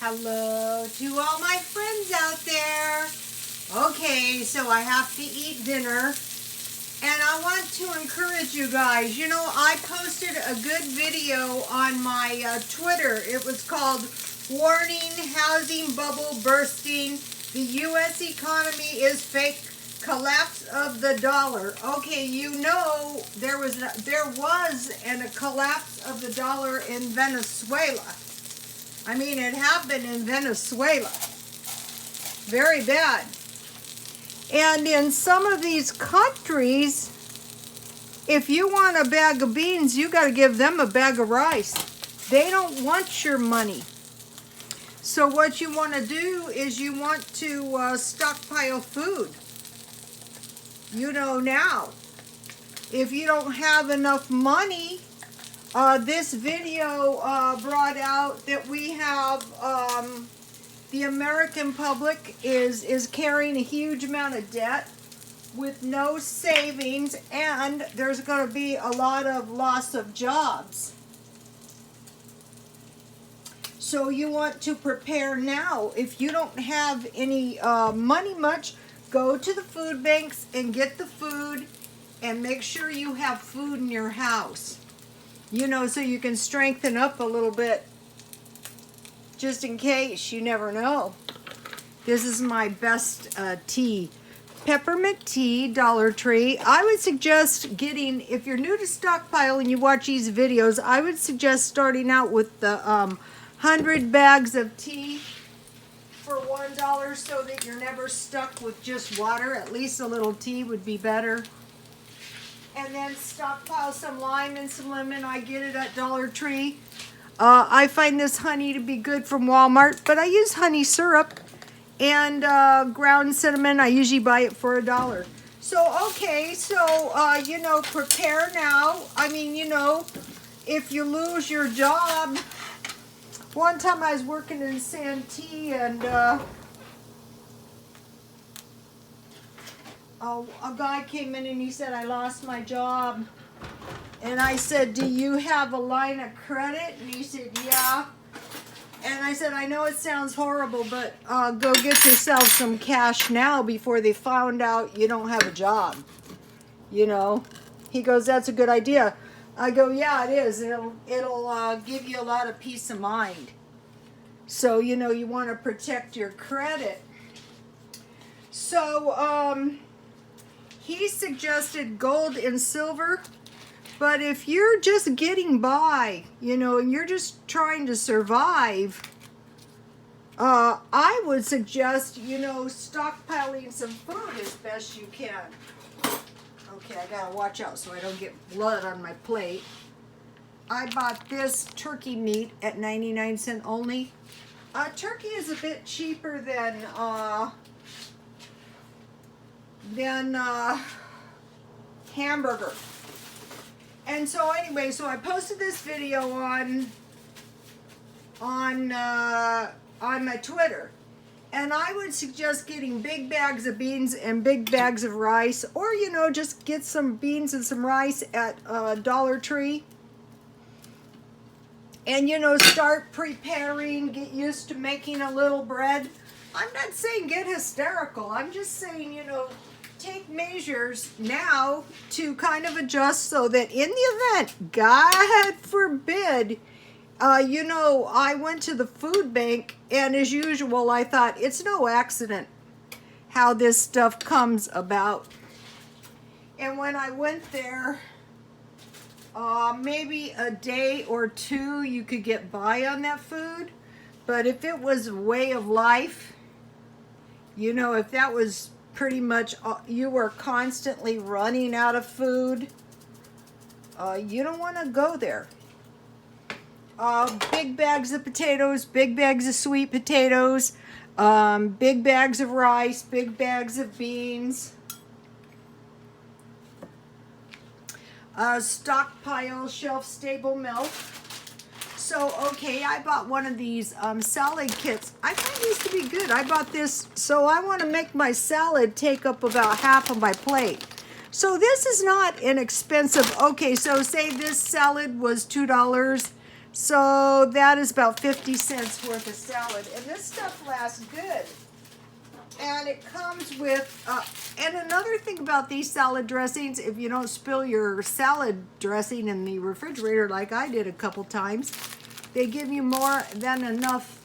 Hello to all my friends out there. Okay, so I have to eat dinner. And I want to encourage you guys. You know, I posted a good video on my Twitter. It was called Warning Housing Bubble Bursting. The U.S. economy is fake. Collapse of the dollar. Okay, you know there was a collapse of the dollar in Venezuela. I mean, it happened in Venezuela. Very bad. And in some of these countries, if you want a bag of beans, you got to give them a bag of rice. They don't want your money. So what you want to do is you want to stockpile food. You know now, if you don't have enough money, this video brought out that we have the American public is carrying a huge amount of debt with no savings, and there's going to be a lot of loss of jobs. So you want to prepare now. If you don't have any money much, go to the food banks and get the food, and make sure you have food in your house. You know, so you can strengthen up a little bit. Just in case, you never know. This is my best tea. Peppermint tea, Dollar Tree. I would suggest getting, if you're new to stockpile and you watch these videos, I would suggest starting out with the 100 bags of tea for $1 so that you're never stuck with just water. At least a little tea would be better. And then stockpile some lime and some lemon. I get it at Dollar Tree. I find this honey to be good from Walmart, but I use honey syrup and ground cinnamon. I usually buy it for $1. So, okay, so, you know, prepare now. I mean, you know, if you lose your job. One time I was working in Santee, and a guy came in and he said, I lost my job. And I said, do you have a line of credit? And he said, yeah. And I said, I know it sounds horrible, but go get yourself some cash now before they found out you don't have a job. You know? He goes, that's a good idea. I go, yeah, it is. It'll give you a lot of peace of mind. So, you know, you want to protect your credit. So, he suggested gold and silver. But if you're just getting by, you know, and you're just trying to survive, I would suggest, you know, stockpiling some food as best you can. Okay, I gotta watch out so I don't get blood on my plate. I bought this turkey meat at 99 cents only. Turkey is a bit cheaper than hamburger. And so anyway, so I posted this video on my Twitter. And I would suggest getting big bags of beans and big bags of rice, or, you know, just get some beans and some rice at Dollar Tree. And, you know, start preparing, get used to making a little bread. I'm not saying get hysterical. I'm just saying, you know, take measures now to kind of adjust so that in the event, God forbid, you know, I went to the food bank, and as usual, I thought it's no accident how this stuff comes about. And when I went there, maybe a day or two you could get by on that food. But if it was a way of life, you know, if that was pretty much, you were constantly running out of food, you don't want to go there. Big bags of potatoes, big bags of sweet potatoes, big bags of rice, big bags of beans. Stockpile shelf-stable milk. So, okay, I bought one of these salad kits. I find these to be good. I bought this, so I want to make my salad take up about half of my plate. So this is not inexpensive. Okay, so say this salad was $2. So that is about 50 cents worth of salad. And this stuff lasts good. And it comes with, and another thing about these salad dressings, if you don't spill your salad dressing in the refrigerator like I did a couple times, they give you more than enough.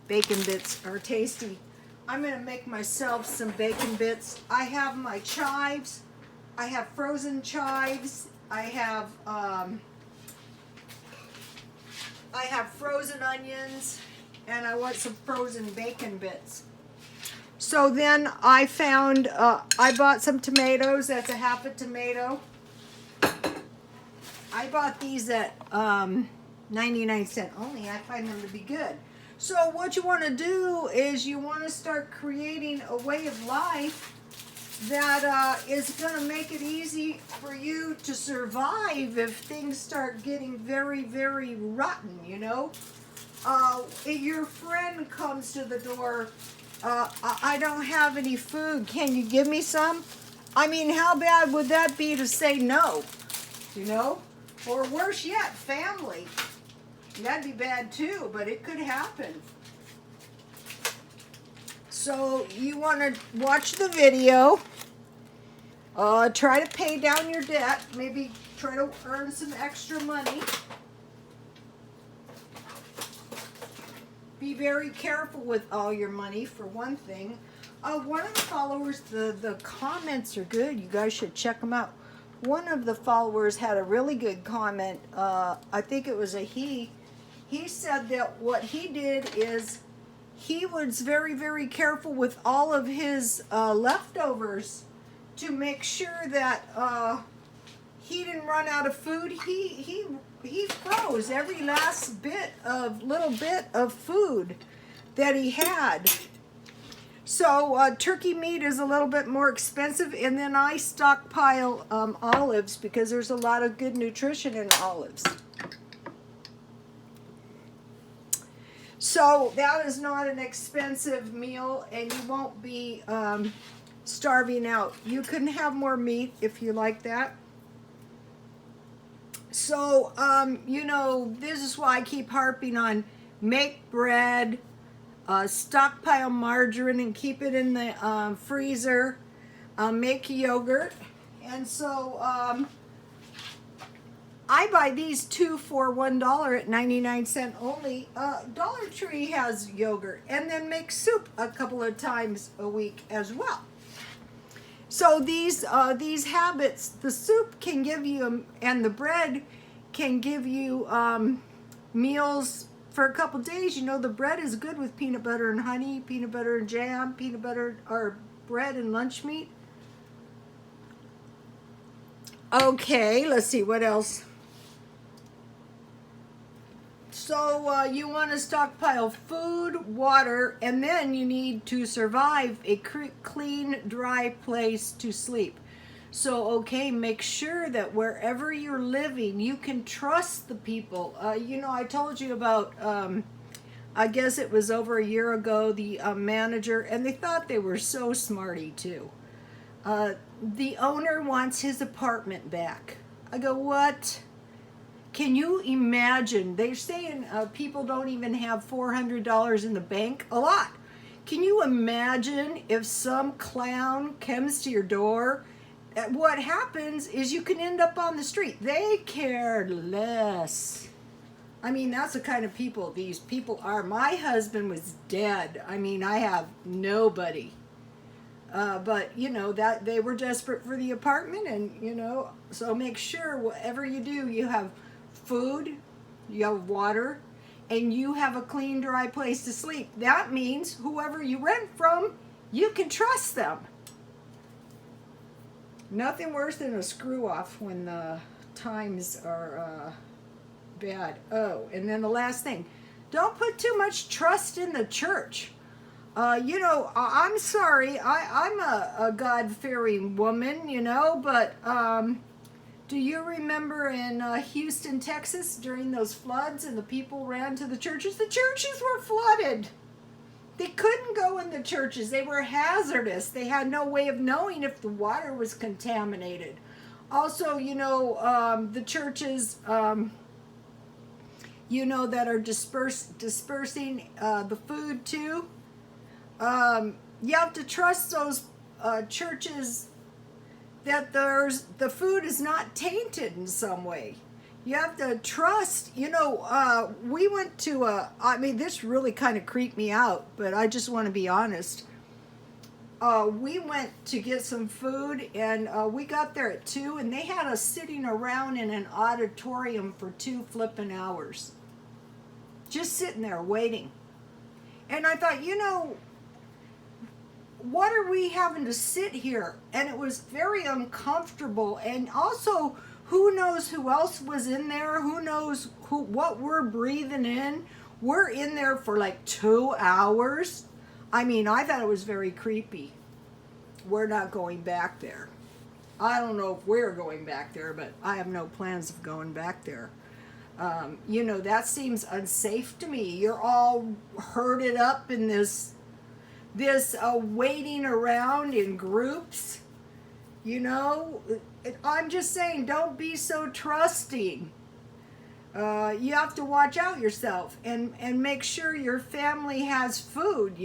Bacon bits are tasty. I'm going to make myself some bacon bits. I have my chives. I have frozen chives. I have frozen onions, and I want some frozen bacon bits. So then I found, I bought some tomatoes. That's a half a tomato. I bought these at 99 cents only. I find them to be good. So what you want to do is you want to start creating a way of life that is going to make it easy for you to survive if things start getting very, very rotten, you know. If your friend comes to the door, I don't have any food. Can you give me some? I mean, how bad would that be to say no? You know? Or worse yet, family. That'd be bad too, but it could happen. So you want to watch the video. Try to pay down your debt. Maybe try to earn some extra money. Be very careful with all your money, for one thing. One of the followers, the comments are good. You guys should check them out. One of the followers had a really good comment. I think it was a he. He said that what he did is he was very, very careful with all of his leftovers to make sure that he didn't run out of food. He froze every last little bit of food that he had. So turkey meat is a little bit more expensive, and then I stockpile olives because there's a lot of good nutrition in olives. So that is not an expensive meal, and you won't be starving out. You can have more meat if you like that. So, you know, this is why I keep harping on make bread, stockpile margarine and keep it in the freezer, make yogurt. And so I buy these two for $1 at 99 cents only. Dollar Tree has yogurt, and then make soup a couple of times a week as well. So these habits, the soup can give you, and the bread can give you meals for a couple days. You know, the bread is good with peanut butter and honey, peanut butter and jam, peanut butter or bread and lunch meat. Okay, let's see what else. So you want to stockpile food, water, and then you need to survive a clean, dry place to sleep. So, okay, make sure that wherever you're living, you can trust the people. You know, I told you about, I guess it was over a year ago, the manager, and they thought they were so smarty too. The owner wants his apartment back. I go, what? Can you imagine? They're saying people don't even have $400 in the bank. A lot. Can you imagine if some clown comes to your door? What happens is you can end up on the street. They care less. I mean, that's the kind of people these people are. My husband was dead. I mean, I have nobody. But, you know, that they were desperate for the apartment, and, you know, so make sure whatever you do, you have food, you have water, and you have a clean, dry place to sleep. That means whoever you rent from, you can trust them. Nothing worse than a screw off when the times are bad. Oh, and then the last thing, don't put too much trust in the church. You know, I'm sorry, I'm a God-fearing woman, you know, but do you remember in Houston, Texas, during those floods and the people ran to the churches? The churches were flooded. They couldn't go in the churches. They were hazardous. They had no way of knowing if the water was contaminated. Also, you know, the churches, that are dispersing the food to. You have to trust those churches that the food is not tainted in some way. You have to trust, we went to this really kind of creeped me out, but I just want to be honest. We went to get some food, and we got there at 2, and they had us sitting around in an auditorium for 2 flipping hours. Just sitting there waiting. And I thought, what are we having to sit here? And it was very uncomfortable. And also, who knows who else was in there? Who knows what we're breathing in? We're in there for like 2 hours. I thought it was very creepy. We're not going back there. I don't know if we're going back there, but I have no plans of going back there. That seems unsafe to me. You're all herded up in this waiting around in groups. I'm just saying, don't be so trusting. You have to watch out yourself and make sure your family has food.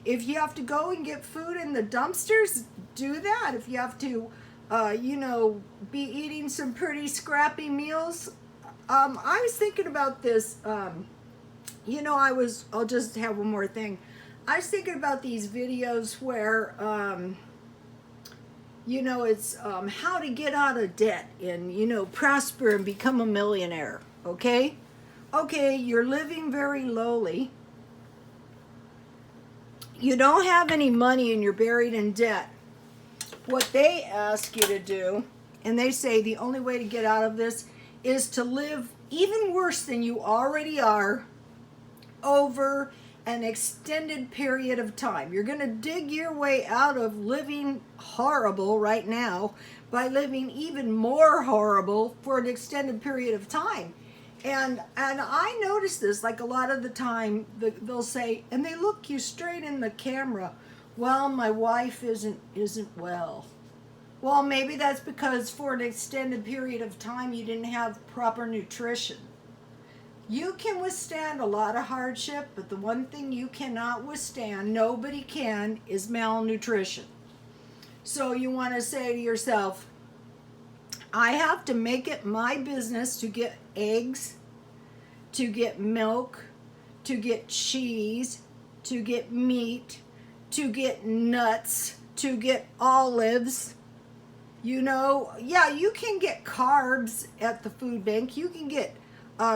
If you have to go and get food in the dumpsters, do that. If you have to be eating some pretty scrappy meals. I was thinking about this. I'll just have one more thing. I was thinking about these videos where it's how to get out of debt and prosper and become a millionaire. Okay, you're living very lowly. You don't have any money and you're buried in debt. What they ask you to do, and they say the only way to get out of this is to live even worse than you already are over an extended period of time. You're going to dig your way out of living horrible right now by living even more horrible for an extended period of time. And I notice this, like a lot of the time, they'll say, and they look you straight in the camera, well, my wife isn't well. Well, maybe that's because for an extended period of time you didn't have proper nutrition. You can withstand a lot of hardship, but the one thing you cannot withstand, nobody can, is malnutrition. So you want to say to yourself, I have to make it my business to get eggs, to get milk, to get cheese, to get meat, to get nuts, to get olives. You can get carbs at the food bank. You can get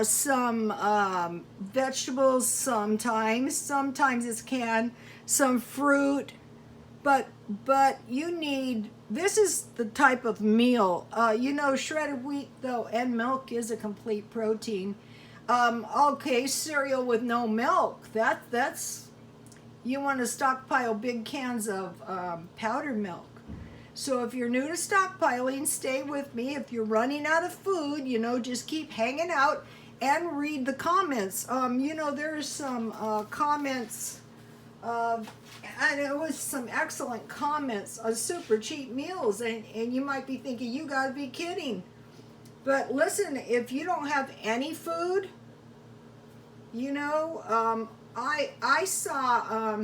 some vegetables sometimes it's canned, some fruit, but you need, this is the type of meal, shredded wheat though and milk is a complete protein. Cereal with no milk, that's you want to stockpile big cans of powdered milk. So if you're new to stockpiling, stay with me. If you're running out of food, just keep hanging out and read the comments. There's some comments, and it was some excellent comments on super cheap meals, and you might be thinking, you gotta be kidding. But listen, if you don't have any food, I saw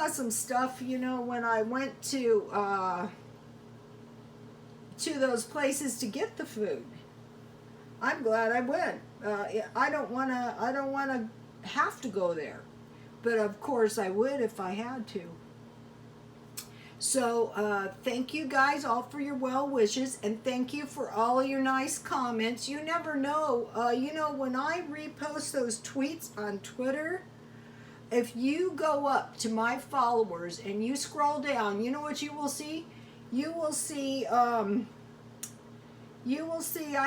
some stuff, when I went to those places to get the food. I'm glad I went. I don't wanna have to go there, but of course I would if I had to. So thank you guys all for your well wishes, and thank you for all your nice comments. You never know, when I repost those tweets on Twitter, if you go up to my followers and you scroll down, you know what you will see? You will see I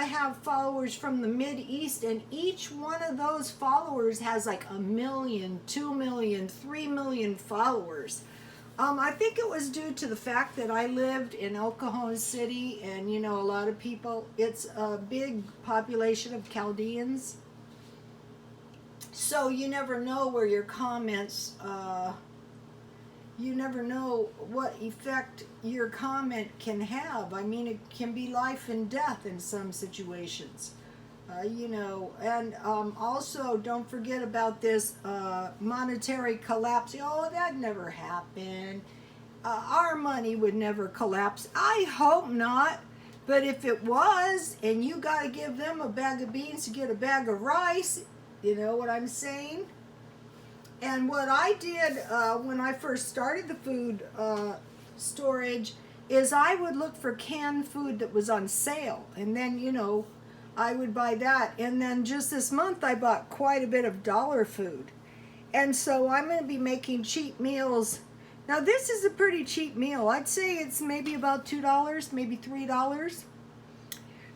have followers from the Mid-East, and each one of those followers has like 1 million, 2 million, 3 million followers. I think it was due to the fact that I lived in El Cajon City, and a lot of people, it's a big population of Chaldeans. So you never know where your comments, you never know what effect your comment can have. It can be life and death in some situations. You know, and also don't forget about this monetary collapse. Oh, that never happened. Our money would never collapse. I hope not. But if it was, and you got to give them a bag of beans to get a bag of rice, you know what I'm saying? And what I did when I first started the food storage is I would look for canned food that was on sale. And then, you know, I would buy that. And then just this month I bought quite a bit of dollar food. And so I'm going to be making cheap meals. Now this is a pretty cheap meal. I'd say it's maybe about $2, maybe $3.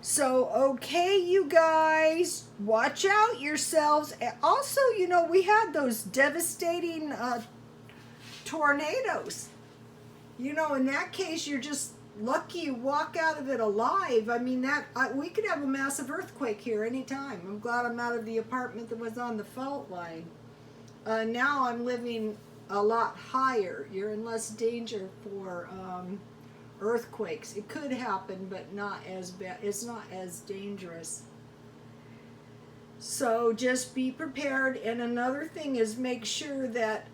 So, okay, you guys, watch out yourselves. Also, you know, we had those devastating tornadoes. You know, in that case, you're just lucky you walk out of it alive. I mean, we could have a massive earthquake here anytime. I'm glad I'm out of the apartment that was on the fault line. Now I'm living a lot higher. You're in less danger for earthquakes. It could happen, but not as bad. It's not as dangerous. So just be prepared. And another thing is make sure that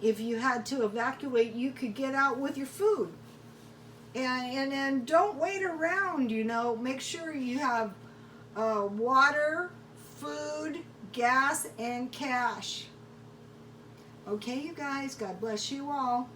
if you had to evacuate, you could get out with your food. And don't wait around, you know. Make sure you have water, food, gas, and cash. Okay, you guys, God bless you all.